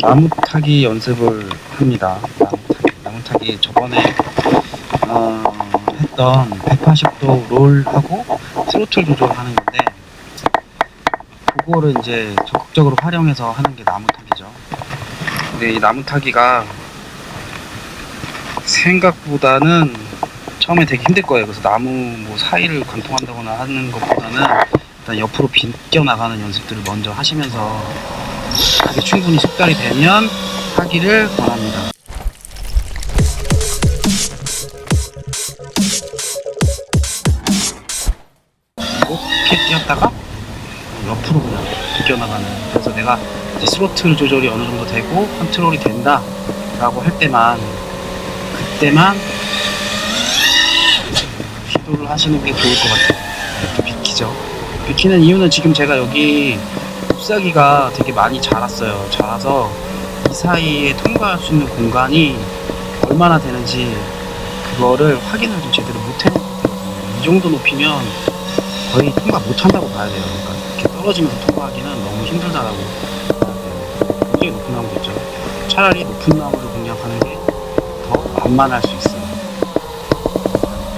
나무 타기 연습을 합니다. 나무 타기 저번에 했던 180도 롤하고 스로틀 조절하는 건데, 그거를 이제 적극적으로 활용해서 하는 게 나무 타기죠. 근데 이 나무 타기가 생각보다는 처음에 되게 힘들 거예요. 그래서 나무 뭐 사이를 관통한다거나 하는 것보다는 일단 옆으로 비껴 나가는 연습들을 먼저 하시면서 그게 충분히 숙달이 되면 하기를 권합니다. 이렇게 뛰었다가 옆으로 그냥 비껴 나가는. 그래서 내가 이제 스로틀 조절이 어느 정도 되고 컨트롤이 된다 라고 할 때만, 그때만 시도를 하시는 게 좋을 것 같아요. 이렇게 비키죠. 비키는 이유는 지금 제가 여기 잎사귀가 되게 많이 자랐어요. 자라서 이 사이에 통과할 수 있는 공간이 얼마나 되는지 그거를 확인을 좀 제대로 못 해놓은 것 같아요. 이 정도 높이면 거의 통과 못 한다고 봐야 돼요. 그러니까 이렇게 떨어지면서 통과하기는 너무 힘들다라고 봐야 돼요. 굉장히 높은 나무겠죠. 차라리 높은 나무를 공략하는 게 더 만만할 수 있어요.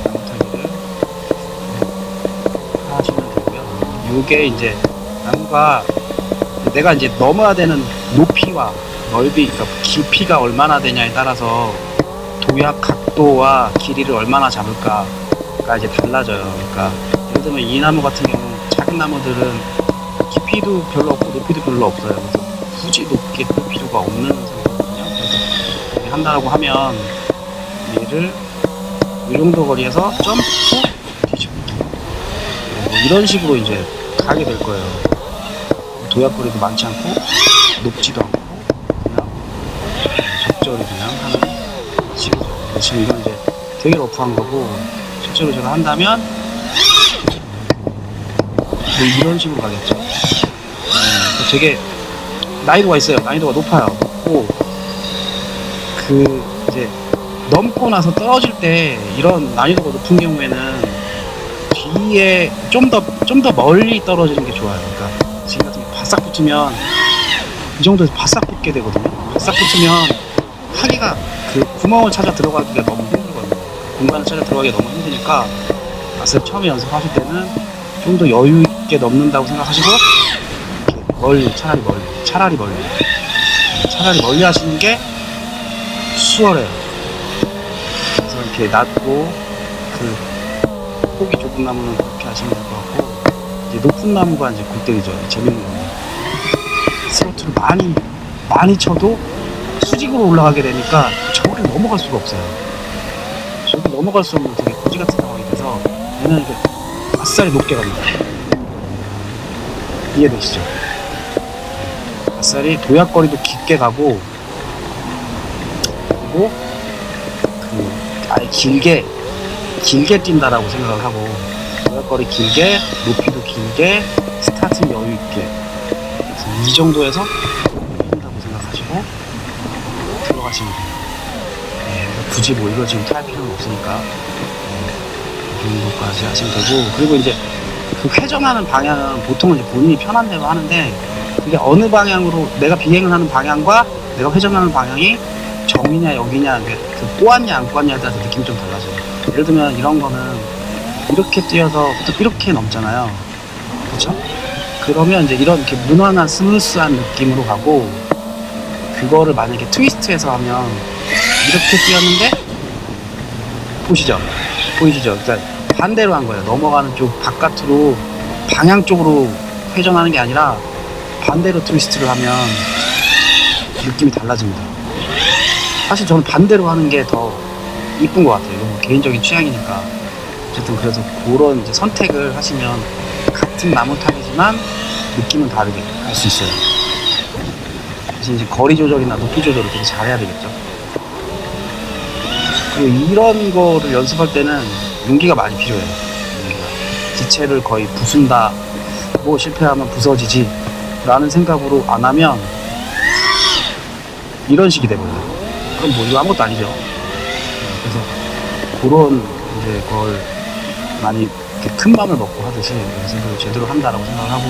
나무 타기를 하시면 되고요. 요게 이제 나무가 내가 이제 넘어야 되는 높이와 넓이, 그러니까 깊이가 얼마나 되냐에 따라서 도약 각도와 길이를 얼마나 잡을까가 이제 달라져요. 그러니까 예를 들면 이 나무 같은 경우 작은 나무들은 깊이도 별로 없고 높이도 별로 없어요. 그래서 굳이 높게 뜰 필요가 없는 상태거든요. 그래서 이렇게 한다라고 하면 얘를 이 정도 거리에서 점프, 뒤집기 뭐 이런 식으로 이제 가게 될 거예요. 도약거리도 많지 않고 높지도 않고 그냥 적절히 그냥 하는 식이죠. 지금 이건 이제 되게 러프한 거고, 실제로 제가 한다면 뭐 이런 식으로 가겠죠. 되게 난이도가 있어요. 난이도가 높아요. 높고 그 이제 넘고 나서 떨어질 때 이런 난이도가 높은 경우에는 뒤에 좀 더 멀리 떨어지는 게 좋아요. 그러니까 지금 같은 경우 바싹 붙으면 이 정도에서 바싹 붙게 되거든요. 바싹 붙으면 하기가 그 구멍을 찾아 들어가기가 너무 힘들거든요. 공간을 찾아 들어가기가 너무 힘드니까 맛을 처음에 연습하실 때는 좀 더 여유 있게 넘는다고 생각하시고 멀리, 차라리 멀리 하시는 게 수월해요. 그래서 이렇게 낮고 그 폭이 좁은 나무는 그렇게 하시면 될 것 같고, 이제 높은 나무가 이제 골때리죠. 재밌는 겁니다. 스로틀을 많이 쳐도 수직으로 올라가게 되니까 저를 넘어갈 수가 없어요. 저를 넘어갈 수 없는 되게 거지 같은 상황이 돼서 얘는 이렇게 아싸리 높게 갑니다. 이해되시죠? 아싸리 도약거리도 깊게 가고, 그리고 아예 길게 뛴다라고 생각을 하고, 도약거리 길게, 높이도 길게, 스타트 여유 있게, 이 정도에서 뛴다고 생각하시고 들어가시면 돼요. 굳이 뭐 이거 지금 탈 필요는 없으니까 이 정도까지 하시면 되고, 그리고 이제 그 회전하는 방향은 보통은 이제 본인이 편한 대로 하는데, 그게 어느 방향으로 내가 비행을 하는 방향과 내가 회전하는 방향이 정이냐 여기냐, 그 꼬았냐 안 꼬았냐에 따라서 느낌이 좀 달라져요. 예를 들면 이런 거는 이렇게 뛰어서 이렇게 넘잖아요. 그렇죠? 그러면 이제 이렇게 무난한 스무스한 느낌으로 가고, 그거를 만약에 트위스트해서 하면 이렇게 뛰었는데 보이시죠? 그러니까 반대로 한 거예요. 넘어가는 쪽 바깥으로 방향 쪽으로 회전하는 게 아니라 반대로 트위스트를 하면 느낌이 달라집니다. 사실 저는 반대로 하는 게 더 이쁜 것 같아요. 이건 뭐 개인적인 취향이니까. 어쨌든 그래서 그런 이제 선택을 하시면 같은 나무 타기지만 느낌은 다르게 할 수 있어요. 그래서 이제 거리 조절이나 높이 조절을 되게 잘해야 되겠죠. 그리고 이런 거를 연습할 때는 용기가 많이 필요해요. 기체를 거의 부순다, 뭐 실패하면 부서지지 라는 생각으로 안 하면 이런 식이 되거든요. 그럼 뭐 이거 아무것도 아니죠. 그래서 그런 이제 걸 많이 큰 맘을 먹고 하듯이 연습을 제대로 한다라고 생각을 하고,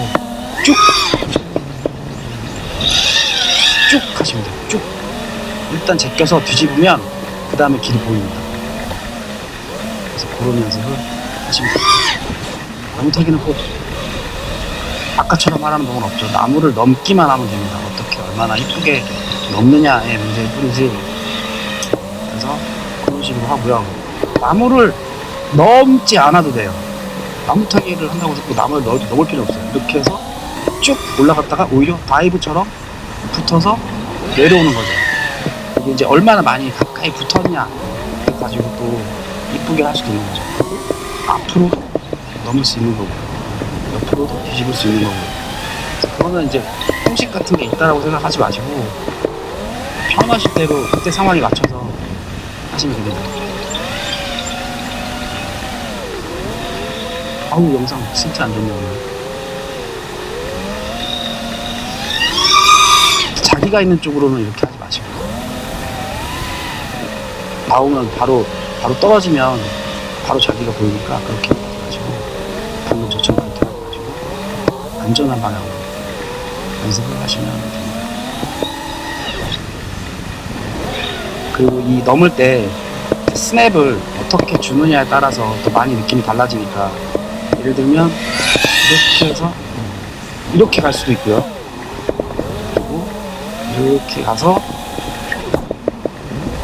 쭉 쭉 하시면 돼요. 쭉. 일단 제껴서 뒤집으면 그 다음에 길이 보입니다. 그래서 그런 연습을 하시면 돼요. 나무 타기는 꼭 아까처럼 하라는 법은 없죠. 나무를 넘기만 하면 됩니다. 어떻게 얼마나 이쁘게 넘느냐의 문제일 뿐이지. 그래서 그런 식으로 하고요. 나무를 넘지 않아도 돼요. 나무 타기를 한다고 해서 나무를 넘을 필요 없어요. 이렇게 해서 쭉 올라갔다가 오히려 다이브처럼 붙어서 내려오는 거죠. 이게 이제 얼마나 많이 가까이 붙었냐 해가지고 또 이쁘게 할 수도 있는 거죠. 앞으로 넘을 수 있는 거고, 옆으로도 뒤집을 수 있는 거고. 그거는 이제 형식 같은 게 있다라고 생각하지 마시고 편하실 대로 그때 상황에 맞춰서 하시면 됩니다. 아우, 영상 진짜 안 좋네요. 자기가 있는 쪽으로는 이렇게 하지 마시고, 나오면 바로 떨어지면 바로 자기가 보이니까 그렇게 하지 마시고, 방금 저처럼 그렇게 하지 마시고 안전한 방향으로 연습을 하시면 됩니다. 그리고 이 넘을 때 스냅을 어떻게 주느냐에 따라서 또 많이 느낌이 달라지니까, 예를 들면 이렇게 해서 이렇게 갈 수도 있고요. 그리고 이렇게 가서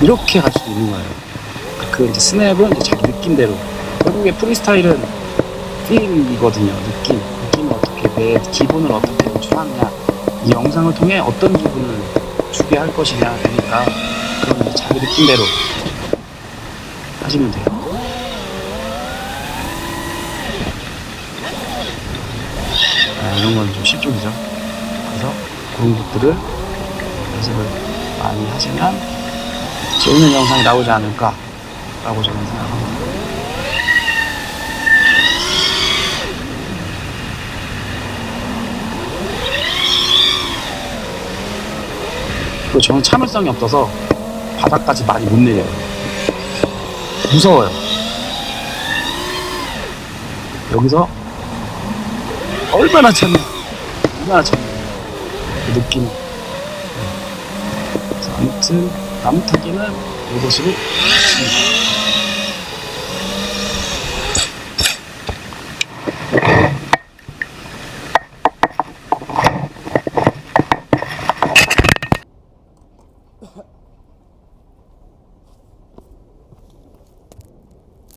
이렇게 갈 수도 있는 거예요. 그 이제 스냅은 이제 자기 느낌대로. 결국에 프리스타일은 필이거든요. 느낌을 어떻게, 내 기분을 어떻게 연출하느냐, 이 영상을 통해 어떤 기분을 주게 할 것이냐 되니까, 그건 이제 자기 느낌대로 하시면 돼요. 이런 건 좀 실종이죠. 그래서 그런 것들을 연습을 많이 하시면 재밌는 영상이 나오지 않을까 라고 저는 생각합니다. 그리고 저는 참을성이 없어서 바닥까지 많이 못 내려요. 무서워요. 여기서 얼마나 참냐, 그 느낌. 그래서 아무튼 나무 타기는 이것으로 칩니다.